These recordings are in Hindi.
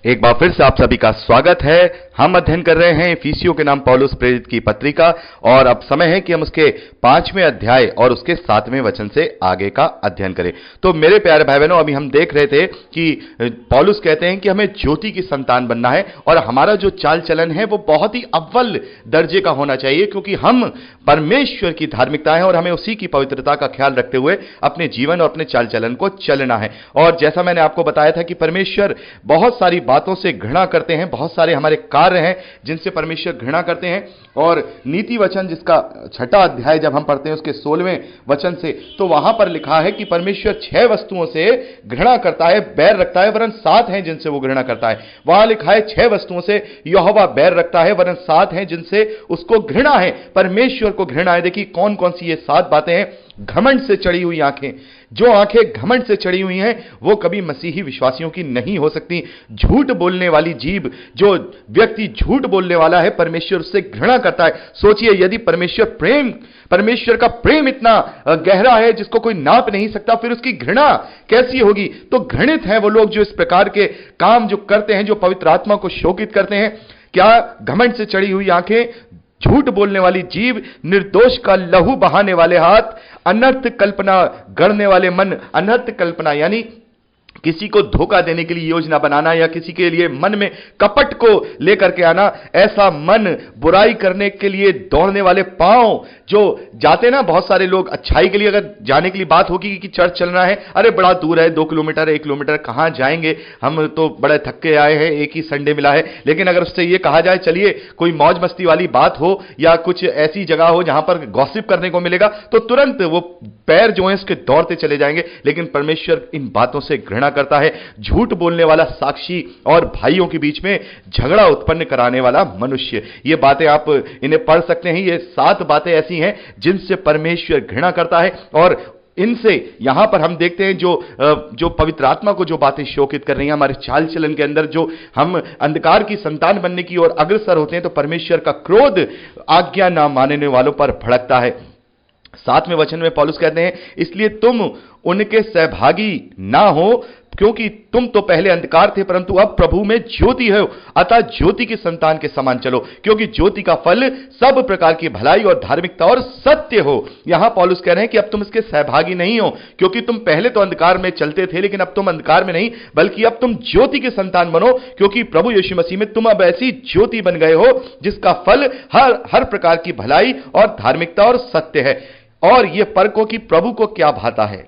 एक बार फिर से आप सभी का स्वागत है। हम अध्ययन कर रहे हैं इफिसियों के नाम पौलुस प्रेरित की पत्रिका, और अब समय है कि हम उसके 5वें अध्याय और उसके 7वें वचन से आगे का अध्ययन करें। तो मेरे प्यारे भाई बहनों, अभी हम देख रहे थे कि पौलुस कहते हैं कि हमें ज्योति की संतान बनना है और हमारा जो चाल चलन है वो बहुत ही अव्वल दर्जे का होना चाहिए, क्योंकि हम परमेश्वर की धार्मिकता है और हमें उसी की पवित्रता का ख्याल रखते हुए अपने जीवन और अपने चाल चलन को चलना है। और जैसा मैंने आपको बताया था कि परमेश्वर बहुत सारी बातों से घृणा करते हैं, बहुत सारे हमारे कार्य हैं जिनसे परमेश्वर घृणा करते हैं। और नीति वचन जिसका 6वां अध्याय जब हम पढ़ते हैं उसके 16वें वचन से, तो वहां पर लिखा है कि परमेश्वर 6 वस्तुओं से घृणा करता है, बैर रखता है, वरन 7 हैं जिनसे वो घृणा करता है। वहां लिखा है 6 वस्तुओं से यहोवा बैर रखता है, वरन 7 हैं जिनसे उसको घृणा है। परमेश्वर को घृणा है। देखिए कौन कौन सी ये 7 बातें हैं। घमंड से चढ़ी हुई आंखें, जो आंखें घमंड से चढ़ी हुई हैं वो कभी मसीही विश्वासियों की नहीं हो सकती। झूठ बोलने वाली जीभ, जो व्यक्ति झूठ बोलने वाला है परमेश्वर उससे घृणा करता है। सोचिए, यदि परमेश्वर का प्रेम इतना गहरा है जिसको कोई नाप नहीं सकता, फिर उसकी घृणा कैसी होगी। तो घृणित हैं वो लोग जो इस प्रकार के काम जो करते हैं, जो पवित्र आत्मा को शोकित करते हैं। क्या घमंड से चढ़ी हुई आंखें, झूठ बोलने वाली जीभ, निर्दोष का लहू बहाने वाले हाथ, अनर्थ कल्पना गढ़ने वाले मन। अनर्थ कल्पना यानी किसी को धोखा देने के लिए योजना बनाना या किसी के लिए मन में कपट को लेकर के आना। ऐसा मन, बुराई करने के लिए दौड़ने वाले पांव जो जाते ना, बहुत सारे लोग अच्छाई के लिए अगर जाने के लिए बात होगी कि चर्च चलना है, अरे बड़ा दूर है, 2 किलोमीटर 1 किलोमीटर, कहां जाएंगे, हम तो बड़े थक्के आए हैं, एक ही संडे मिला है। लेकिन अगर उससे ये कहा जाए चलिए कोई मौज मस्ती वाली बात हो या कुछ ऐसी जगह हो जहां पर गॉसिप करने को मिलेगा, तो तुरंत वो पैर जो है उसके दौड़ते चले जाएंगे। लेकिन परमेश्वर इन बातों से घृणा करता है। झूठ बोलने वाला साक्षी और भाइयों के बीच में झगड़ा उत्पन्न कराने वाला मनुष्य। ये बातें आप इन्हें पढ़ सकते हैं। ये 7 बातें ऐसी हैं जिनसे परमेश्वर घृणा करता है। और इनसे यहां पर हम देखते हैं जो पवित्र आत्मा को जो बातें शोकित कर रही हैं, हमारे चाल चलन के अंदर जो हम अंधकार की संतान बनने की ओर अग्रसर होते हैं, तो परमेश्वर का क्रोध आज्ञा ना मानने वालों पर भड़कता है। 7वें वचन में पौलुस कहते हैं, इसलिए तुम उनके सहभागी ना हो, क्योंकि तुम तो पहले अंधकार थे परंतु अब प्रभु में ज्योति हो, अतः ज्योति की संतान के समान चलो, क्योंकि ज्योति का फल सब प्रकार की भलाई और धार्मिकता और सत्य हो। यहां पौलुस कह रहे हैं कि अब तुम इसके सहभागी नहीं हो, क्योंकि तुम पहले तो अंधकार में चलते थे, लेकिन अब तुम अंधकार में नहीं, बल्कि अब तुम ज्योति की संतान बनो, क्योंकि प्रभु यीशु मसीह में तुम अब ऐसी ज्योति बन गए हो जिसका फल हर प्रकार की भलाई और धार्मिकता और सत्य है। और यह परखो कि प्रभु को क्या भाता है।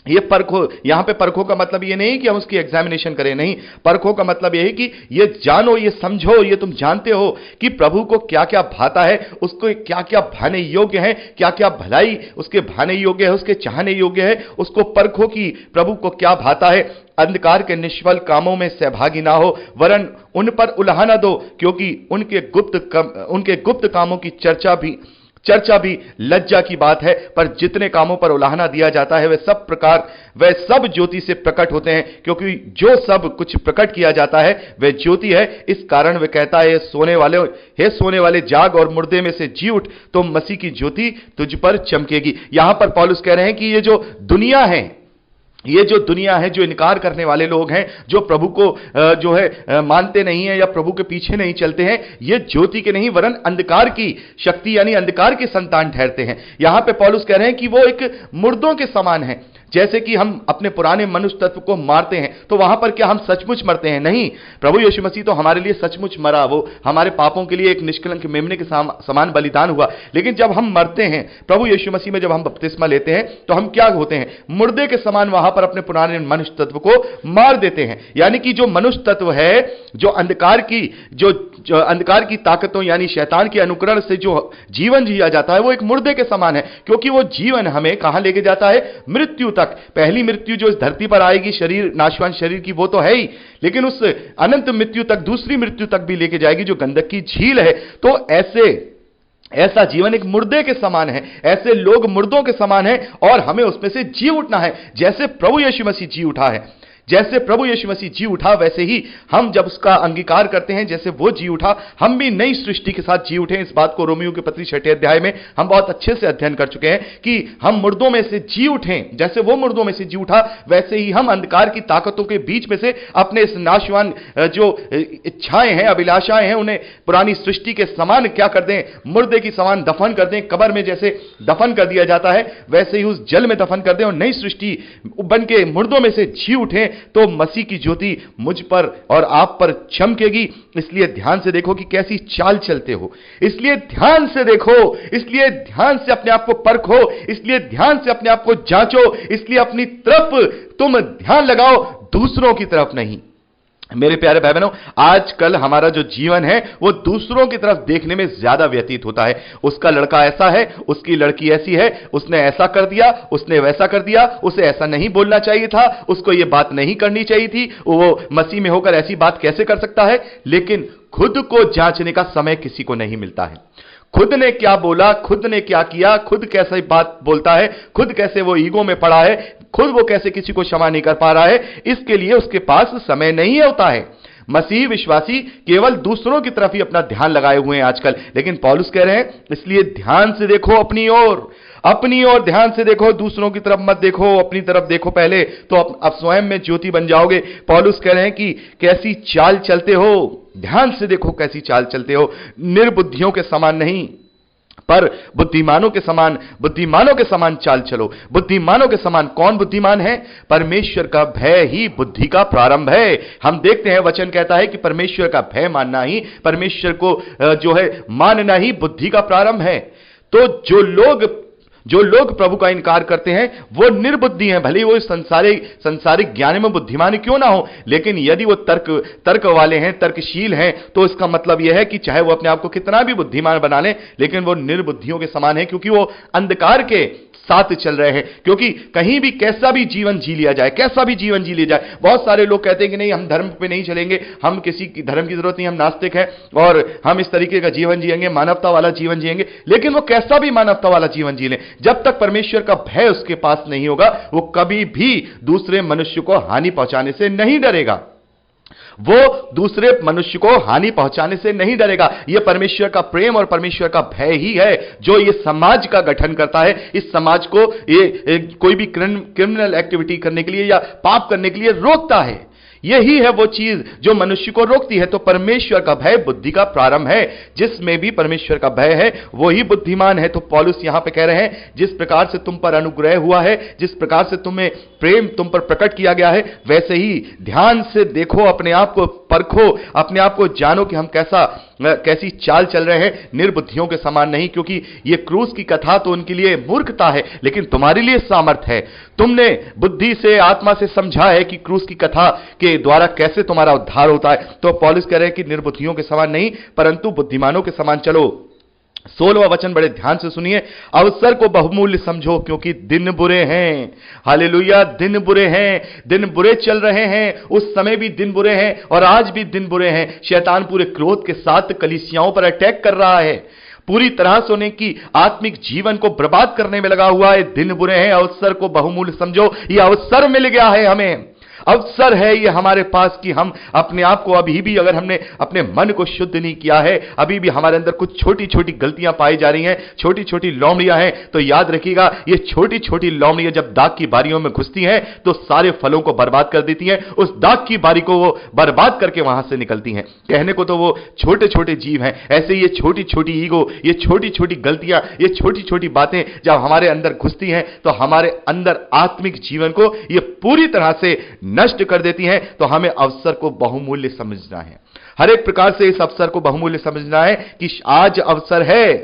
ये परखो, यहां पे परखो का मतलब ये नहीं कि हम उसकी एग्जामिनेशन करें, नहीं। परखो का मतलब ये है कि ये जानो, ये समझो, ये तुम जानते हो कि प्रभु को क्या क्या भाता है, उसको क्या क्या भाने योग्य है, क्या क्या भलाई उसके भाने योग्य है, उसके चाहने योग्य है। उसको परखो कि प्रभु को क्या भाता है। अंधकार के निष्फल कामों में सहभागी ना हो, वरन उन पर उलाहना दो, क्योंकि उनके गुप्त कामों की चर्चा भी लज्जा की बात है। पर जितने कामों पर उलाहना दिया जाता है वह सब ज्योति से प्रकट होते हैं, क्योंकि जो सब कुछ प्रकट किया जाता है वह ज्योति है। इस कारण वह कहता है, हे सोने वाले जाग और मुर्दे में से जी उठ, तो मसीह की ज्योति तुझ पर चमकेगी। यहां पर पौलुस कह रहे हैं कि ये जो दुनिया है, जो इनकार करने वाले लोग हैं, जो प्रभु को जो है मानते नहीं है या प्रभु के पीछे नहीं चलते हैं, ये ज्योति के नहीं वरन अंधकार की शक्ति यानी अंधकार के संतान ठहरते हैं। यहां पे पौलुस कह रहे हैं कि वो एक मुर्दों के समान है। जैसे कि हम अपने पुराने मनुष्य तत्व को मारते हैं, तो वहां पर क्या हम सचमुच मरते हैं? नहीं। प्रभु यीशु मसीह तो हमारे लिए सचमुच मरा, वो हमारे पापों के लिए एक निष्कलंक मेमने के समान बलिदान हुआ। लेकिन जब हम मरते हैं प्रभु यीशु मसीह में, जब हम बपतिस्मा लेते हैं, तो हम क्या होते हैं? मुर्दे के समान वहां पर अपने पुराने मनुष्य तत्व को मार देते हैं। यानी कि जो मनुष्य तत्व है, जो अंधकार की ताकतों यानी शैतान के अनुकरण से जो जीवन जिया जाता है, वो एक मुर्दे के समान है, क्योंकि वो जीवन हमें कहां लेके जाता है? मृत्यु तक। पहली मृत्यु जो इस धरती पर आएगी, शरीर, नाशवान शरीर की, वो तो है ही, लेकिन उस अनंत मृत्यु तक, दूसरी मृत्यु तक भी लेके जाएगी, जो गंधक की झील है। तो ऐसा जीवन एक मुर्दे के समान है, ऐसे लोग मुर्दों के समान हैं, और हमें उसमें से जी उठना है, जैसे प्रभु यीशु मसीह जी उठा है। जैसे प्रभु यीशु मसीह जी उठा, वैसे ही हम जब उसका अंगीकार करते हैं, जैसे वो जी उठा, हम भी नई सृष्टि के साथ जी उठे। इस बात को रोमियो की पत्री 6 अध्याय में हम बहुत अच्छे से अध्ययन कर चुके हैं कि हम मुर्दों में से जी उठे। जैसे वो मुर्दों में से जी उठा, वैसे ही हम अंधकार की ताकतों के बीच में से अपने इस नाशवान जो इच्छाएं हैं, अभिलाषाएं हैं, उन्हें पुरानी सृष्टि के समान क्या कर दें, मुर्दे की समान दफन कर दें। कब्र में जैसे दफन कर दिया जाता है, वैसे ही उस जल में दफन कर दें और नई सृष्टि बन के मुर्दों में से जी उठे, तो मसीह की ज्योति मुझ पर और आप पर चमकेगी। इसलिए ध्यान से देखो कि कैसी चाल चलते हो, इसलिए ध्यान से देखो, इसलिए ध्यान से अपने आप को परखो, इसलिए ध्यान से अपने आप को जांचो, इसलिए अपनी तरफ तुम ध्यान लगाओ, दूसरों की तरफ नहीं। मेरे प्यारे भाई बहनों, आजकल हमारा जो जीवन है वो दूसरों की तरफ देखने में ज्यादा व्यतीत होता है। उसका लड़का ऐसा है, उसकी लड़की ऐसी है, उसने ऐसा कर दिया, उसने वैसा कर दिया, उसे ऐसा नहीं बोलना चाहिए था, उसको ये बात नहीं करनी चाहिए थी, वो मसीह में होकर ऐसी बात कैसे कर सकता है। लेकिन खुद को जांचने का समय किसी को नहीं मिलता है। खुद ने क्या बोला, खुद ने क्या किया, खुद कैसे बात बोलता है, खुद कैसे वो ईगो में पड़ा है, खुद वो कैसे किसी को क्षमा नहीं कर पा रहा है, इसके लिए उसके पास समय नहीं होता है। मसीह विश्वासी केवल दूसरों की तरफ ही अपना ध्यान लगाए हुए हैं आजकल। लेकिन पौलुस कह रहे हैं, इसलिए ध्यान से देखो अपनी ओर, अपनी ओर ध्यान से देखो, दूसरों की तरफ मत देखो, अपनी तरफ देखो पहले, तो अब स्वयं में ज्योति बन जाओगे। पौलुस कह रहे हैं कि कैसी चाल चलते हो, ध्यान से देखो कैसी चाल चलते हो, निर्बुद्धियों के समान नहीं पर बुद्धिमानों के समान चाल चलो। बुद्धिमानों के समान, कौन बुद्धिमान है? परमेश्वर का भय ही बुद्धि का प्रारंभ है। हम देखते हैं वचन कहता है कि परमेश्वर का भय मानना ही, परमेश्वर को जो है मानना ही बुद्धि का प्रारंभ है। तो जो लोग प्रभु का इनकार करते हैं वो निर्बुद्धि हैं, भले ही वो संसारिक ज्ञान में बुद्धिमान क्यों ना हो, लेकिन यदि वो तर्क वाले हैं, तर्कशील हैं, तो इसका मतलब यह है कि चाहे वो अपने आप को कितना भी बुद्धिमान बना लें, लेकिन वो निर्बुद्धियों के समान है, क्योंकि वो अंधकार के साथ चल रहे हैं। क्योंकि कहीं भी कैसा भी जीवन जी लिया जाए, बहुत सारे लोग कहते हैं कि नहीं, हम धर्म पे नहीं चलेंगे, हम किसी की धर्म की जरूरत नहीं, हम नास्तिक हैं और हम इस तरीके का जीवन जिएंगे, मानवता वाला जीवन जिएंगे। लेकिन वो कैसा भी मानवता वाला जीवन जी लें, जब तक परमेश्वर का भय उसके पास नहीं होगा, वो कभी भी दूसरे मनुष्य को हानि पहुंचाने से नहीं डरेगा। वो दूसरे मनुष्य को हानि पहुंचाने से नहीं डरेगा। यह परमेश्वर का प्रेम और परमेश्वर का भय ही है जो ये समाज का गठन करता है। इस समाज को ये कोई भी क्रिमिनल एक्टिविटी करने के लिए या पाप करने के लिए रोकता है। यही है वो चीज जो मनुष्य को रोकती है। तो परमेश्वर का भय बुद्धि का प्रारंभ है। जिसमें भी परमेश्वर का भय है वो ही बुद्धिमान है। तो पौलुस यहां पे कह रहे हैं, जिस प्रकार से तुम पर अनुग्रह हुआ है, जिस प्रकार से तुम्हें प्रेम तुम पर प्रकट किया गया है, वैसे ही ध्यान से देखो, अपने आप को परखो, अपने आप को जानो कि हम कैसी चाल चल रहे हैं, निर्बुद्धियों के समान नहीं। क्योंकि ये क्रूस की कथा तो उनके लिए मूर्खता है, लेकिन तुम्हारे लिए सामर्थ्य है। तुमने बुद्धि से, आत्मा से समझा है कि क्रूस की कथा के द्वारा कैसे तुम्हारा उद्धार होता है। तो पौलुस कह रहे हैं कि निर्बुद्धियों के समान नहीं, परंतु बुद्धिमानों के समान चलो। 16वां वचन बड़े ध्यान से सुनिए, अवसर को बहुमूल्य समझो क्योंकि दिन बुरे हैं। हालेलुया, दिन बुरे हैं, दिन बुरे चल रहे हैं। उस समय भी दिन बुरे हैं और आज भी दिन बुरे हैं। शैतान पूरे क्रोध के साथ कलीसियाओं पर अटैक कर रहा है, पूरी तरह से उन्हें की आत्मिक जीवन को बर्बाद करने में लगा हुआ है। दिन बुरे हैं, अवसर को बहुमूल्य समझो। यह अवसर मिल गया है, हमें अवसर है ये हमारे पास कि हम अपने आप को, अभी भी अगर हमने अपने मन को शुद्ध नहीं किया है, अभी भी हमारे अंदर कुछ छोटी छोटी गलतियां पाई जा रही हैं, छोटी छोटी लोमड़ियां हैं, तो याद रखिएगा ये छोटी छोटी लोमड़ियां जब दाग की बारियों में घुसती हैं तो सारे फलों को बर्बाद कर देती हैं। उस दाग की बारी को वो बर्बाद करके वहां से निकलती हैं। कहने को तो वो छोटे छोटे जीव हैं, ऐसे ये छोटी छोटी ईगो, ये छोटी छोटी गलतियां, ये छोटी छोटी बातें जब हमारे अंदर घुसती हैं तो हमारे अंदर आत्मिक जीवन को ये पूरी तरह से नष्ट कर देती हैं। तो हमें अवसर को बहुमूल्य समझना है, हर एक प्रकार से इस अवसर को बहुमूल्य समझना है कि आज अवसर है।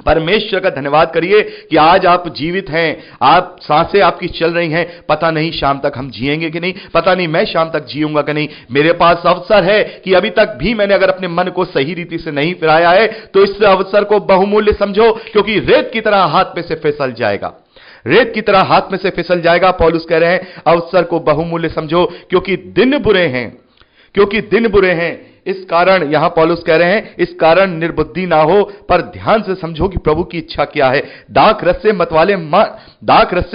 परमेश्वर का धन्यवाद करिए कि आज आप जीवित हैं, आप सांसें आपकी चल रही हैं। पता नहीं शाम तक हम जिएंगे कि नहीं, पता नहीं मैं शाम तक जीऊंगा कि नहीं। मेरे पास अवसर है कि अभी तक भी मैंने अगर अपने मन को सही रीति से नहीं फिराया है तो इस अवसर को बहुमूल्य समझो, क्योंकि रेत की तरह हाथ में से फिसल जाएगा, रेत की तरह हाथ में से फिसल जाएगा। पौलुस कह रहे हैं अवसर को बहुमूल्य समझो क्योंकि दिन बुरे हैं, क्योंकि दिन बुरे हैं। इस कारण यहां पौलुस कह रहे हैं, इस कारण निर्बुद्धि ना हो, पर ध्यान से समझो कि प्रभु की इच्छा क्या है। दाख रस से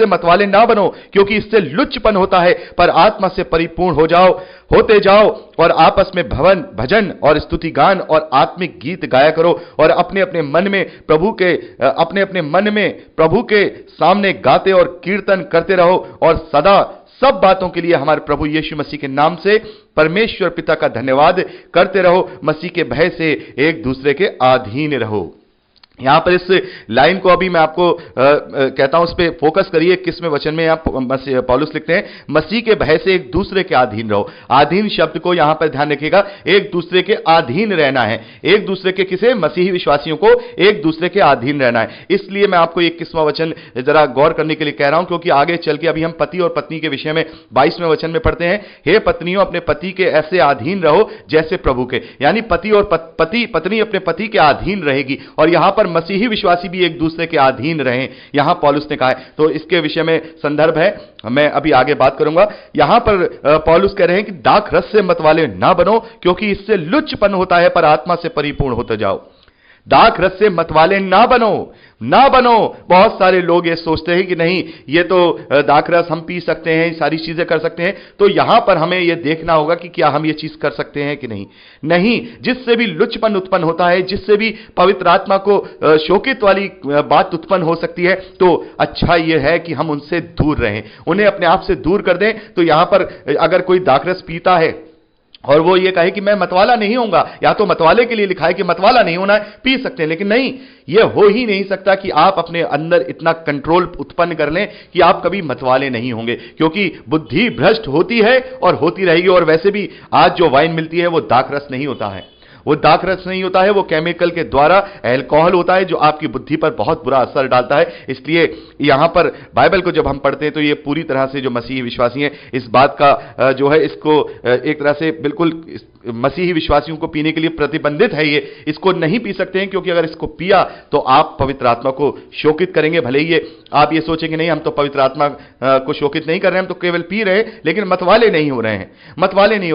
मतवाले ना बनो, क्योंकि इससे लुच्चपन होता है, पर आत्मा से परिपूर्ण होते जाओ और आपस में भजन और स्तुति गान और आत्मिक गीत गाया करो, और अपने अपने मन में प्रभु के सामने गाते और कीर्तन करते रहो, और सदा सब बातों के लिए हमारे प्रभु यीशु मसीह के नाम से परमेश्वर पिता का धन्यवाद करते रहो। मसीह के भय से एक दूसरे के अधीन रहो। यहां पर इस लाइन को अभी मैं आपको कहता हूं, उस पर फोकस करिए। 21वें वचन में यहां पौलुस लिखते हैं, मसीह के भय से एक दूसरे के अधीन रहो। अधीन शब्द को यहां पर ध्यान रखिएगा, एक दूसरे के अधीन रहना है। एक दूसरे के किसे? मसीही विश्वासियों को एक दूसरे के अधीन रहना है। इसलिए मैं आपको 21वां वचन जरा गौर करने के लिए कह रहा हूं, क्योंकि आगे चल के अभी हम पति और पत्नी के विषय में 22वें वचन में पढ़ते हैं, हे पत्नियों अपने पति के ऐसे अधीन रहो जैसे प्रभु के। यानी पति और पत्नी अपने पति के अधीन रहेगी, और यहां पर मसीही विश्वासी भी एक दूसरे के अधीन रहें, यहां पौलुस ने कहा है। तो इसके विषय में संदर्भ है, मैं अभी आगे बात करूंगा। यहां पर पौलुस कह रहे हैं कि दाख रस से मतवाले ना बनो, क्योंकि इससे लुच्चपन होता है, पर आत्मा से परिपूर्ण होते जाओ। दाख रस से मतवाले ना बनो। बहुत सारे लोग ये सोचते हैं कि नहीं, ये तो दाख रस हम पी सकते हैं, सारी चीजें कर सकते हैं। तो यहां पर हमें यह देखना होगा कि क्या हम ये चीज कर सकते हैं कि नहीं। जिससे भी लुच्चपन उत्पन्न होता है, जिससे भी पवित्र आत्मा को शोकित वाली बात उत्पन्न हो सकती है, तो अच्छा यह है कि हम उनसे दूर रहें, उन्हें अपने आप से दूर कर दें। तो यहां पर अगर कोई दाख रस पीता है और वो ये कहे कि मैं मतवाला नहीं होऊंगा, या तो मतवाले के लिए लिखा है कि मतवाला नहीं होना है, पी सकते हैं, लेकिन नहीं, ये हो ही नहीं सकता कि आप अपने अंदर इतना कंट्रोल उत्पन्न कर लें कि आप कभी मतवाले नहीं होंगे, क्योंकि बुद्धि भ्रष्ट होती है और होती रहेगी। और वैसे भी आज जो वाइन मिलती है वो दाख रस नहीं होता है, वो दाख रस नहीं होता है, वो केमिकल के द्वारा अल्कोहल होता है, जो आपकी बुद्धि पर बहुत बुरा असर डालता है। इसलिए यहां पर बाइबल को जब हम पढ़ते हैं तो ये पूरी तरह से जो मसीही विश्वासी हैं, इस बात का जो है, इसको एक तरह से बिल्कुल मसीही विश्वासियों को पीने के लिए प्रतिबंधित है। ये इसको नहीं पी सकते हैं, क्योंकि अगर इसको पिया तो आप पवित्र आत्मा को शोकित करेंगे। भले ही आप ये सोचेंगे नहीं, हम तो पवित्र आत्मा को शोकित नहीं कर रहे हैं, हम तो केवल पी रहे हैं, लेकिन मतवाले नहीं हो रहे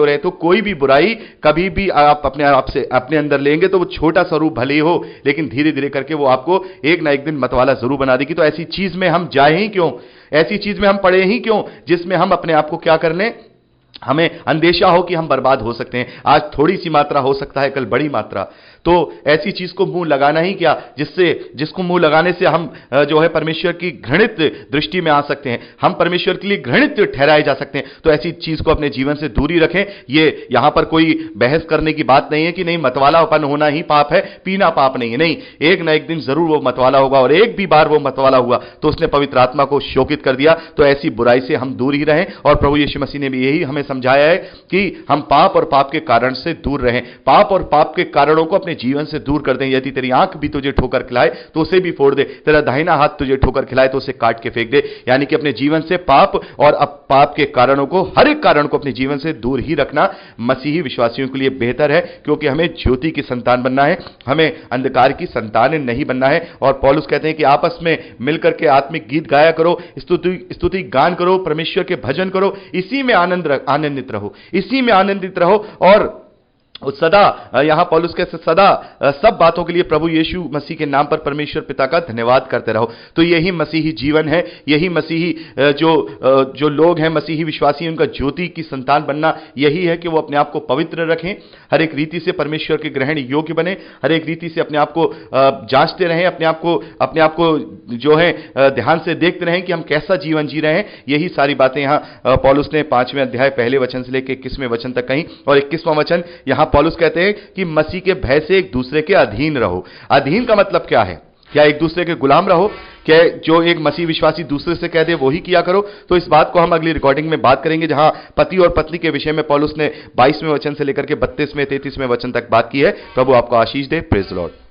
हैं। तो कोई भी बुराई कभी भी आप अपने आप से अपने अंदर लेंगे तो वो छोटा स्वरूप भले ही हो, लेकिन धीरे धीरे करके वो आपको एक ना एक दिन मतवाला जरूर बना देगी। तो ऐसी चीज में हम जाए ही क्यों, ऐसी चीज में हम पड़े ही क्यों, जिसमें हम अपने आप को क्या कर लें, हमें अंदेशा हो कि हम बर्बाद हो सकते हैं। आज थोड़ी सी मात्रा हो सकता है, कल बड़ी मात्रा। तो ऐसी चीज को मुंह लगाना ही क्या, जिसको मुंह लगाने से हम जो है परमेश्वर की घृणित दृष्टि में आ सकते हैं, हम परमेश्वर के लिए घृणित ठहराए जा सकते हैं। तो ऐसी चीज को अपने जीवन से दूरी रखें। ये यहां पर कोई बहस करने की बात नहीं है कि नहीं मतवालापन होना ही पाप है, पीना पाप नहीं है। नहीं, एक ना एक दिन जरूर वो मतवाला होगा, और एक भी बार वो मतवाला हुआ तो उसने पवित्र आत्मा को शोकित कर दिया। तो ऐसी बुराई से हम दूर ही रहें, और प्रभु यीशु मसीह ने भी यही हमें समझाया है कि हम पाप और पाप के कारण से दूर रहें। पाप और पाप के कारणों को अपने जीवन से दूर कर दें। यदि तेरी आंख भी तुझे ठोकर खिलाए तो उसे भी फोड़ दे, तेरा दाहिना हाथ तुझे ठोकर खिलाए तो उसे काट के फेंक दे। यानी कि अपने जीवन से पाप और पाप के कारणों को, हर एक कारण को अपने जीवन से दूर ही रखना मसीही विश्वासियों के लिए बेहतर है, क्योंकि हमें ज्योति की संतान बनना है, हमें अंधकार की संतान नहीं बनना है। और पौलुस कहते हैं कि आपस में मिलकर के आत्मिक गीत गाया करो, स्तुति गान करो, परमेश्वर के भजन करो, इसी में आनंदित रहो। और सदा, यहां पौलुस कहते सदा सब बातों के लिए प्रभु यीशु मसीह के नाम पर परमेश्वर पिता का धन्यवाद करते रहो। तो यही मसीही जीवन है, यही मसीही जो लोग हैं, मसीही विश्वासी, उनका ज्योति की संतान बनना यही है कि वो अपने आप को पवित्र रखें, हर एक रीति से परमेश्वर के ग्रहण योग्य बने, हर एक रीति से अपने आप को जांचते रहें, अपने आप को जो है ध्यान से देखते रहें कि हम कैसा जीवन जी रहे हैं। यही सारी बातें यहां पौलुस ने 5वें अध्याय पहले वचन से लेकर 21वें वचन तक कही। और 21वां वचन यहां पौलुस कहते हैं कि मसीह के भय से एक दूसरे के अधीन रहो। अधीन का मतलब क्या है? क्या एक दूसरे के गुलाम रहो? क्या जो एक मसीह विश्वासी दूसरे से कह दे वो ही किया करो? तो इस बात को हम अगली रिकॉर्डिंग में बात करेंगे, जहां पति और पत्नी के विषय में पौलुस ने 22वें वचन से लेकर के 32वें 33वें वचन तक बात की है। प्रभु आपको आशीष दे। Praise the Lord.